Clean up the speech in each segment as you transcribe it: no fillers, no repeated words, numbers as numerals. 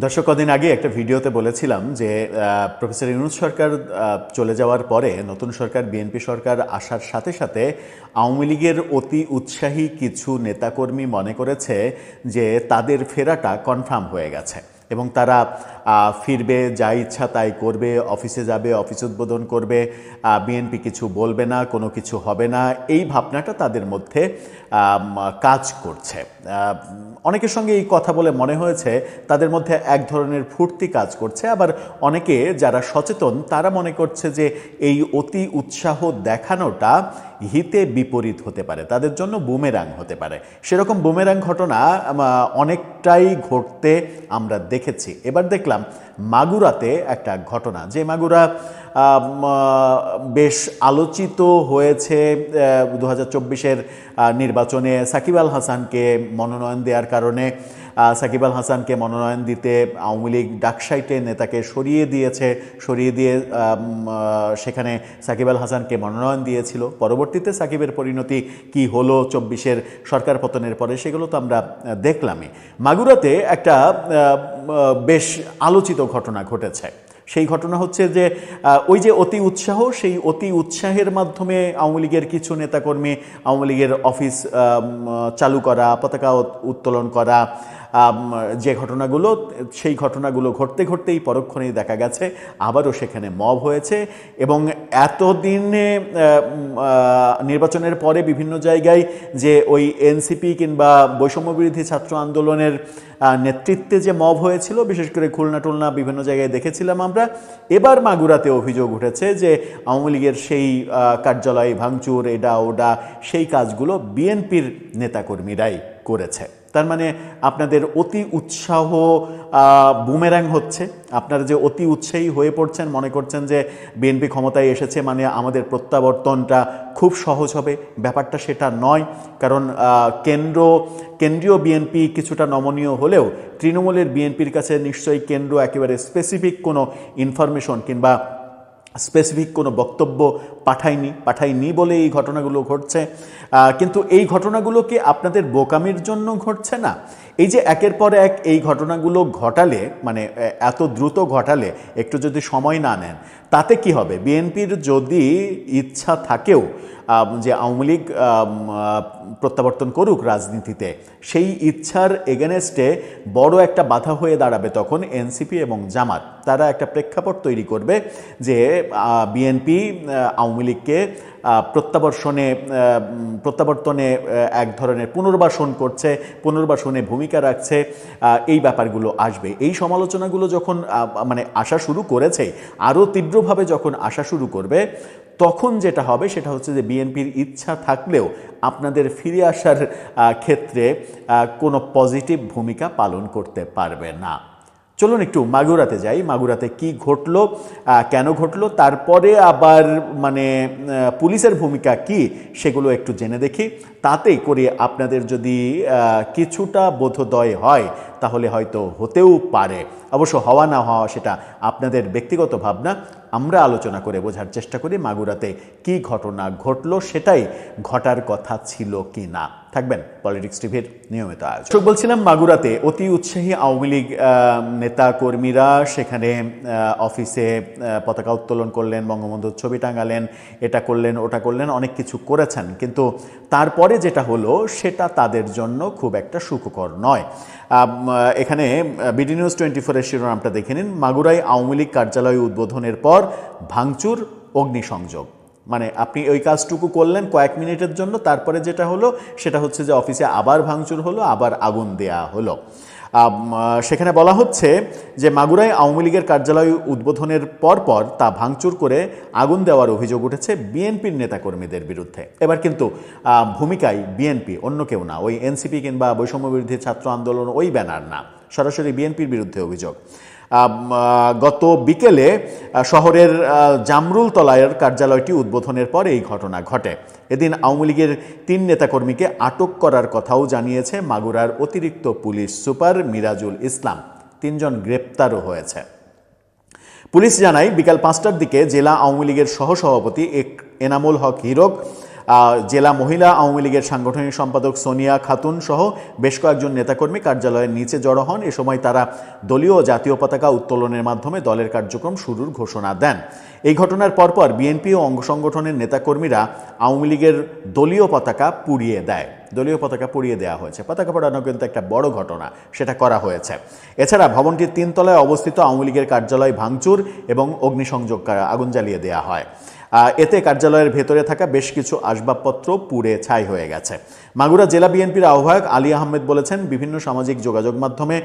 দর্শক, কদিন আগে একটা ভিডিওতে বলেছিলাম যে প্রফেসর ইউনূস সরকার চলে যাওয়ার পরে নতুন সরকার বিএনপি সরকার আসার সাথে সাথে আওয়ামী লীগের অতি উৎসাহী কিছু নেতাকর্মী মনে করেছে যে তাদের ফেরাটা কনফার্ম হয়ে গেছে এবং তারা ফিরবে, যা ইচ্ছা তাই করবে, অফিসে যাবে, অফিস উদ্বোধন করবে, বিএনপি কিছু বলবে না, কোনো কিছু হবে না, এই ভাবনাটা তাদের মধ্যে কাজ করছে। অনেকের সঙ্গে এই কথা বলে মনে হয়েছে তাদের মধ্যে এক ধরনের ফুর্তি কাজ করছে, আবার অনেকে যারা সচেতন তারা মনে করছে যে এই অতি উৎসাহ দেখানোটা হিতে বিপরীত হতে পারে, তাদের জন্য বুমেরাং হতে পারে। সেরকম বুমেরাং ঘটনা অনেকটাই ঘটতে আমরা দেখেছি। এবার দেখলাম মাগুরাতে একটা ঘটনা, যে মাগুরা বেশ আলোচিত হয়েছে 2024-এর নির্বাচনে সাকিব আল হাসানকে মনোনয়ন দেওয়ার কারণে। সাকিব আল হাসানকে মনোনয়ন দিতে আওয়ামী লীগ ডাকসাইটে নেতাকে সরিয়ে দিয়ে সেখানে সাকিব আল হাসানকে মনোনয়ন দিয়েছিল। পরবর্তীতে সাকিবের পরিণতি কি হলো 24-এর সরকার পতনের পরে, সেগুলো তো আমরা দেখলামই। মাগুরাতে একটা বেশ আলোচিত ঘটনা ঘটেছে। সেই ঘটনা হচ্ছে যে ওই যে অতি উৎসাহ, সেই অতি উৎসাহের মাধ্যমে আওয়ামী লীগের কিছু নেতাকর্মী আওয়ামী লীগের অফিস চালু করা, পতাকা উত্তোলন করা, যে ঘটনাগুলো, সেই ঘটনাগুলো ঘটতে ঘটতেই পরক্ষণেই দেখা গেছে আবারও সেখানে মব হয়েছে। এবং এতদিনে নির্বাচনের পরে বিভিন্ন জায়গায় যে ওই এনসিপি কিংবা বৈষম্যবিরোধী ছাত্র আন্দোলনের নেতৃত্বে যে মব হয়েছিল, বিশেষ করে খুলনা টুলনা বিভিন্ন জায়গায় দেখেছিলাম আমরা, এবার মাগুরাতে অভিযোগ উঠেছে যে আওয়ামী লীগের সেই কার্যালয় ভাঙচুর, এটা ওটা, সেই কাজগুলো বিএনপির নেতাকর্মীরাই করেছে। তার মানে আপনাদের অতি উৎসাহ বুমেরাং হচ্ছে। আপনারা যে অতি উৎসাহী হয়ে পড়ছেন, মনে করছেন যে বিএনপি ক্ষমতায় এসেছে মানে আমাদের প্রত্যাবর্তনটা খুব সহজ হবে, ব্যাপারটা সেটা নয়। কারণ কেন্দ্রীয় বিএনপি কিছুটা নমনীয় হলেও তৃণমূলের বিএনপির কাছে নিশ্চয়ই কেন্দ্র একেবারে স্পেসিফিক কোনো ইনফরমেশন কিংবা স্পেসিফিক কোনো বক্তব্য পাঠায়নি বলে এই ঘটনাগুলো ঘটছে। কিন্তু এই ঘটনাগুলো কি আপনাদের বোকামির জন্য ঘটছে না? এই যে একের পর এক এই ঘটনাগুলো ঘটালে, মানে এত দ্রুত ঘটালে, একটু যদি সময় না নেন, তাতে কি হবে? বিএনপির যদি ইচ্ছা থাকেও যে আওয়ামী লীগ প্রত্যাবর্তন করুক রাজনীতিতে, সেই ইচ্ছার এগেনেস্টে বড় একটা বাধা হয়ে দাঁড়াবে তখন এনসিপি এবং জামাত। তারা একটা প্রেক্ষাপট তৈরি করবে যে বিএনপি আওয়ামী লীগকে প্রত্যাবর্তনে এক ধরনের পুনর্বাসনে ভূমিকা রাখছে, এই ব্যাপারগুলো আসবে। এই সমালোচনাগুলো যখন মানে আসা শুরু করেছে, আরও তীব্রভাবে যখন আসা শুরু করবে, তখন যেটা হবে সেটা হচ্ছে যে বিএনপির ইচ্ছা থাকলেও আপনাদের ফিরে আসার ক্ষেত্রে কোনো পজিটিভ ভূমিকা পালন করতে পারবে না। চলুন একটু মাগুরাতে যাই। মাগুরাতে কি ঘটলো, কেন ঘটলো, তারপরে আবার মানে পুলিশের ভূমিকা কি, সেগুলো একটু জেনে দেখি। তাতে করে আপনাদের যদি কিছুটা বোধোদয় হয় তাহলে হয়তো হতেও পারে। অবশ্য হওয়া না হওয়া সেটা আপনাদের ব্যক্তিগত ভাবনা। আমরা আলোচনা করে বোঝার চেষ্টা করি মাগুরাতে কি ঘটনা ঘটলো, সেটাই ঘটার কথা ছিল কি না। থাকবেন পলিটিক্স টিভির নিয়মিত আয়োজন। বলছিলাম মাগুরাতে অতি উৎসাহী আওয়ামী লীগ নেতা কর্মীরা সেখানে অফিসে পতাকা উত্তোলন করলেন, বঙ্গবন্ধুর ছবি টাঙালেন, এটা করলেন ওটা করলেন, অনেক কিছু করেছেন। কিন্তু তারপরে যেটা হলো সেটা তাদের জন্য খুব একটা সুখকর নয়। এখানে বিডি নিউজ 24-এর শিরোনামটা দেখে নিন। মাগুরায় আওয়ামী লীগ কার্যালয় উদ্বোধনের পর ভাঙচুর, অগ্নিসংযোগ। মানে আপনি ওই কাজটুকু করলেন কয়েক মিনিটের জন্য, তারপরে যেটা হলো সেটা হচ্ছে যে অফিসে আবার ভাঙচুর হলো, আবার আগুন দেয়া হলো। সেখানে বলা হচ্ছে যে মাগুরায় আওয়ামী লীগের কার্যালয় উদ্বোধনের পরপর তা ভাঙচুর করে আগুন দেওয়ার অভিযোগ উঠেছে বিএনপির নেতাকর্মীদের বিরুদ্ধে। এবার কিন্তু ভূমিকায় বিএনপি, অন্য কেউ না, ওই এনসিপি কিংবা বৈষম্যবিরোধী ছাত্র আন্দোলন ওই ব্যানার না, সরাসরি বিএনপির বিরুদ্ধে অভিযোগ। গত বিকেলে শহরের জামরুল তলায়ের কার্যালয়টি উদ্বোধনের পর এই ঘটনা ঘটে। এদিন আওয়ামী লীগের 3 নেতাকর্মীকে আটক করার কথাও জানিয়েছে মাগুরার অতিরিক্ত পুলিশ সুপার মিরাজুল ইসলাম। 3 জন গ্রেপ্তারও হয়েছে। পুলিশ জানায় বিকাল 5টার দিকে জেলা আওয়ামী লীগের সহসভাপতি এনামুল হক হীরক জেলা মহিলা আওয়ামী লীগের সাংগঠনিক সম্পাদক সোনিয়া খাতুন সহ বেশ কয়েকজন নেতাকর্মী কার্যালয়ের নিচে জড়ো হন। এ সময় তারা দলীয় ও জাতীয় পতাকা উত্তোলনের মাধ্যমে দলের কার্যক্রম শুরুর ঘোষণা দেন। এই ঘটনার পরপর বিএনপি ও অঙ্গ সংগঠনের নেতাকর্মীরা আওয়ামী লীগের দলীয় পতাকা পুড়িয়ে দেয়। দলীয় পতাকা পুড়িয়ে দেওয়া হয়েছে। পতাকা পোড়ানো কিন্তু একটা বড় ঘটনা, সেটা করা হয়েছে। এছাড়া ভবনটির 3 তলায় অবস্থিত আওয়ামী লীগের কার্যালয় ভাঙচুর এবং অগ্নিসংযোগ আগুন জ্বালিয়ে দেওয়া হয়। এতে কার্যালয়ের ভেতরে থাকা বেশ কিছু আসবাবপত্র পুড়ে ছাই হয়ে গেছে। মাগুরা জেলা বিএনপির আহ্বায়ক আলী আহমেদ বলেছেন, বিভিন্ন সামাজিক যোগাযোগ মাধ্যমে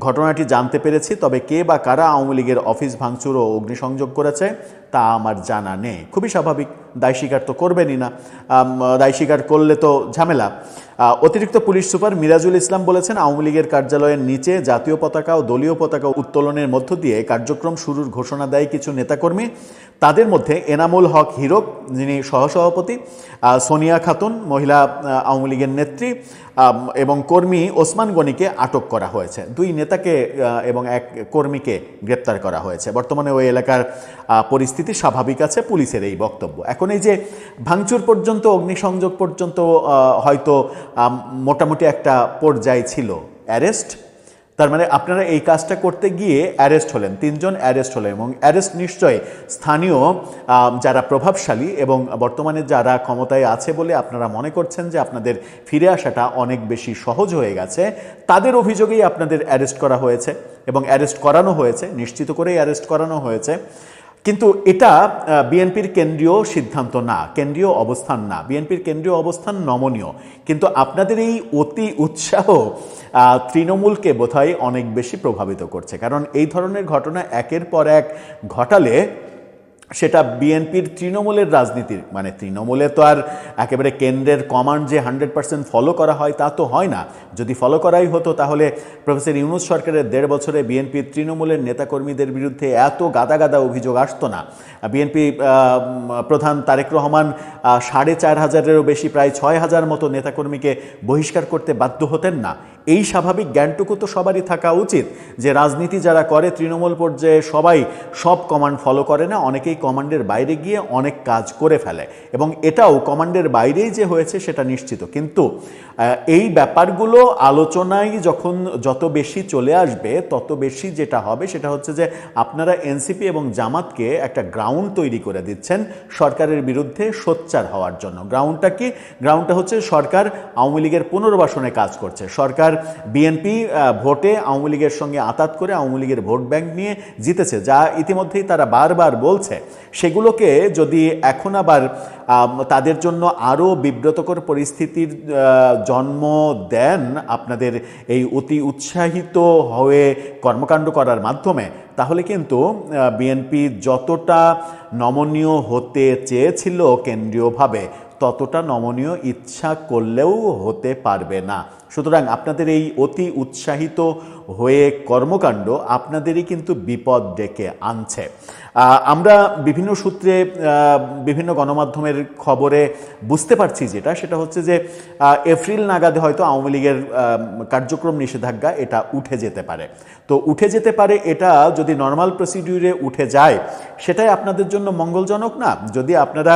ঘটনাটি জানতে পেরেছি, তবে কে বা কারা আওয়ামী লীগের অফিস ভাঙচুর ও অগ্নিসংযোগ করেছে তা আমার জানা নেই। খুবই স্বাভাবিক, দায় স্বীকার তো করবেনই না, দায় স্বীকার করলে তো ঝামেলা। অতিরিক্ত পুলিশ সুপার মিরাজুল ইসলাম বলেছেন, আওয়ামী লীগের কার্যালয়ের নিচে জাতীয় পতাকা ও দলীয় পতাকা উত্তোলনের মধ্য দিয়ে কার্যক্রম শুরুর ঘোষণা দেয় কিছু নেতাকর্মী। তাদের মধ্যে এনামুল হক হিরক, যিনি সহসভাপতি, সোনিয়া খাতুন মহিলা আওয়ামী লীগের নেত্রী এবং কর্মী ওসমান গনিকে আটক করা হয়েছে। 2 নেতাকে এবং 1 কর্মীকে গ্রেপ্তার করা হয়েছে। বর্তমানে ওই এলাকার পরিস্থিতি স্বাভাবিক আছে, পুলিশের এই বক্তব্য। এখন এই যে ভাঙচুর পর্যন্ত, অগ্নিসংযোগ পর্যন্ত হয়তো মোটামুটি একটা পর্যায় ছিল, অ্যারেস্ট, তার মানে আপনারা এই কাজটা করতে গিয়ে অ্যারেস্ট হলেন, 3 জন অ্যারেস্ট হলেন এবং অ্যারেস্ট নিশ্চয়ই স্থানীয় যারা প্রভাবশালী এবং বর্তমানে যারা ক্ষমতায় আছে বলে আপনারা মনে করছেন যে আপনাদের ফিরে আসাটা অনেক বেশি সহজ হয়ে গেছে, তাদের অভিযোগেই আপনাদের অ্যারেস্ট করা হয়েছে এবং অ্যারেস্ট করানো হয়েছে, নিশ্চিত করেই অ্যারেস্ট করানো হয়েছে। কিন্তু এটা বিএনপির কেন্দ্রীয় সিদ্ধান্ত না, কেন্দ্রীয় অবস্থান না। বিএনপির কেন্দ্রীয় অবস্থান নমনীয়, কিন্তু আপনাদের এই অতি উৎসাহ তৃণমূলকে বোধহয় অনেক বেশি প্রভাবিত করছে। কারণ এই ধরনের ঘটনা একের পর এক ঘটালে সেটা বিএনপির তৃণমূলের রাজনীতির, মানে তৃণমূলে তো আর একেবারে কেন্দ্রের কমান্ড যে 100% ফলো করা হয় তা তো হয় না। যদি ফলো করাই হতো তাহলে প্রফেসর ইউনূস সরকারের 1.5 বছরে বিএনপির তৃণমূলের নেতাকর্মীদের বিরুদ্ধে এত গাদা গাদা অভিযোগ আসতো না। বিএনপি প্রধান তারেক রহমান 4500-এরও বেশি, প্রায় 6000 মতো নেতাকর্মীকে বহিষ্কার করতে বাধ্য হতেন না। এই স্বাভাবিক জ্ঞানটুকু তো সবারই থাকা উচিত যে রাজনীতি যারা করে তৃণমূল পর্যায়ে সবাই সব কমান্ড ফলো করে না, অনেকেই কমান্ডের বাইরে গিয়ে অনেক কাজ করে ফেলে এবং এটাও কমান্ডের বাইরেই যে হয়েছে সেটা নিশ্চিত। কিন্তু এই ব্যাপারগুলো আলোচনায় যখন যত বেশি চলে আসবে তত বেশি যেটা হবে সেটা হচ্ছে যে আপনারা এনসিপি এবং জামাতকে একটা গ্রাউন্ড তৈরি করে দিচ্ছেন সরকারের বিরুদ্ধে সোচ্চার হওয়ার জন্য। গ্রাউন্ডটা কি? গ্রাউন্ডটা হচ্ছে সরকার আওয়ামী লীগের পুনর্বাসনে কাজ করছে, সরকার বিএনপি ভোটে আওয়ামী লীগের সঙ্গে আঁতাত করে আওয়ামী লীগের ভোট ব্যাংক নিয়ে জিতেছে, যা ইতিমধ্যেই তারা বারবার বলছে। সেগুলোকে যদি এখন আবার তাদের জন্য আরও বিব্রতকর পরিস্থিতির জন্ম দেন আপনাদের এই অতি উৎসাহিত হয়ে কর্মকাণ্ড করার মাধ্যমে, তাহলে কিন্তু বিএনপি যতটা নমনীয় হতে চেয়েছিল কেন্দ্রীয়ভাবে ততটা নমনীয় ইচ্ছা করলেও হতে পারবে না। সুতরাং আপনাদের এই অতি উৎসাহিত হয়ে কর্মকাণ্ড আপনাদেরই কিন্তু বিপদ ডেকে আনছে। আমরা বিভিন্ন সূত্রে বিভিন্ন গণমাধ্যমের খবরে বুঝতে পারছি সেটা হচ্ছে যে এপ্রিল নাগাদে হয়তো আওয়ামী লীগের কার্যক্রম নিষেধাজ্ঞা এটা উঠে যেতে পারে। তো উঠে যেতে পারে, এটা যদি নর্মাল প্রসিডিউরে উঠে যায় সেটাই আপনাদের জন্য মঙ্গলজনক না? যদি আপনারা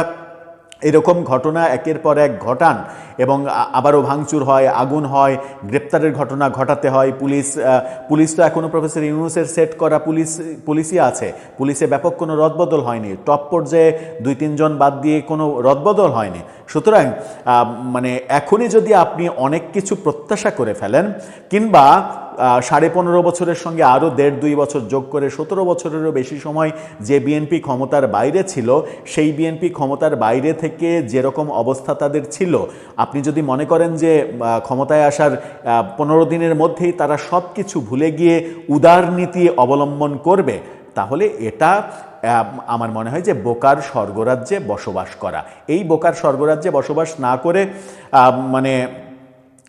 এরকম ঘটনা একের পর এক ঘটান এবং আবারও ভাঙচুর হয়, আগুন হয়, গ্রেপ্তারের ঘটনা ঘটাতে হয়, পুলিশ তো এখনও প্রফেসর ইউনূসের সেট করা পুলিশই আছে, পুলিশে ব্যাপক কোনো রদবদল হয়নি, টপ পর্যায়ে 2-3 জন বাদ দিয়ে কোনো রদবদল হয়নি। সুতরাং মানে এখনই যদি আপনি অনেক কিছু প্রত্যাশা করে ফেলেন কিংবা 15.5 বছরের সঙ্গে আরও 1.5-2 বছর যোগ করে 17 বছরেরও বেশি সময় যে বিএনপি ক্ষমতার বাইরে ছিল, সেই বিএনপি ক্ষমতার বাইরে থেকে যেরকম অবস্থা তাদের ছিল, আপনি যদি মনে করেন যে ক্ষমতায় আসার 15 দিনের মধ্যেই তারা সব কিছু ভুলে গিয়ে উদারনীতি অবলম্বন করবে, তাহলে এটা আমার মনে হয় যে বোকার স্বর্গরাজ্যে বসবাস করা। এই বোকার স্বর্গরাজ্যে বসবাস না করে মানে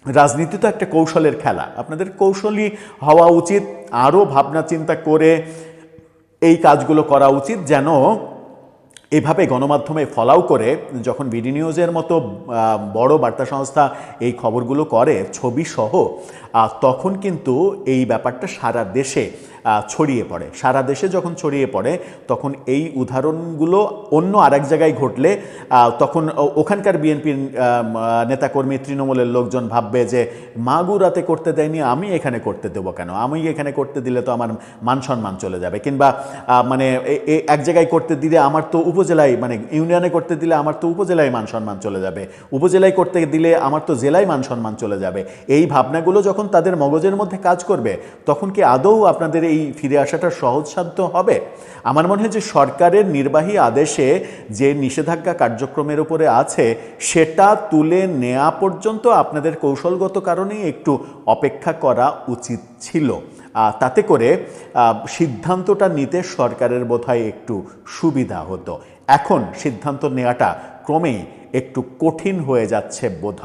রাজনীতি তো একটা কৌশলের খেলা, আপনাদের কৌশলী হওয়া উচিত, আরও ভাবনা চিন্তা করে এই কাজগুলো করা উচিত, যেন এভাবে গণমাধ্যমে ফলাও করে যখন বিডি নিউজের মতো বড় বার্তা সংস্থা এই খবরগুলো করে ছবি সহ, তখন কিন্তু এই ব্যাপারটা সারা দেশে ছড়িয়ে পড়ে, সারা দেশে যখন ছড়িয়ে পড়ে তখন এই উদাহরণগুলো অন্য আরেক জায়গায় ঘটলে তখন ওখানকার বিএনপির নেতাকর্মী, তৃণমূলের লোকজন ভাববে যে মাগুরাতে করতে দেয়নি, আমি এখানে করতে দেবো কেন, আমি এখানে করতে দিলে তো আমার মান সম্মান চলে যাবে, কিংবা মানে এক জায়গায় করতে দিলে আমার তো উপজেলায়, মানে ইউনিয়নে করতে দিলে আমার তো উপজেলায় মান সম্মান চলে যাবে, উপজেলায় করতে দিলে আমার তো জেলায় মান সম্মান চলে যাবে। এই ভাবনাগুলো যখন তাদের মগজের মধ্যে কাজ করবে তখন কি আদৌ আপনাদের এই ফিরে আসাটা সহজসাধ্য হবে? আমার মনে হয় যে সরকারের নির্বাহী আদেশে যে নিষেধাজ্ঞা কার্যক্রমের উপরে আছে সেটা তুলে নেওয়া পর্যন্ত আপনাদের কৌশলগত কারণেই একটু অপেক্ষা করা উচিত ছিল। তাতে করে সিদ্ধান্তটা নিতে সরকারের বোধহয় একটু সুবিধা হতো। এখন সিদ্ধান্ত নেওয়াটা ক্রমেই একটু কঠিন হয়ে যাচ্ছে বোধহয়।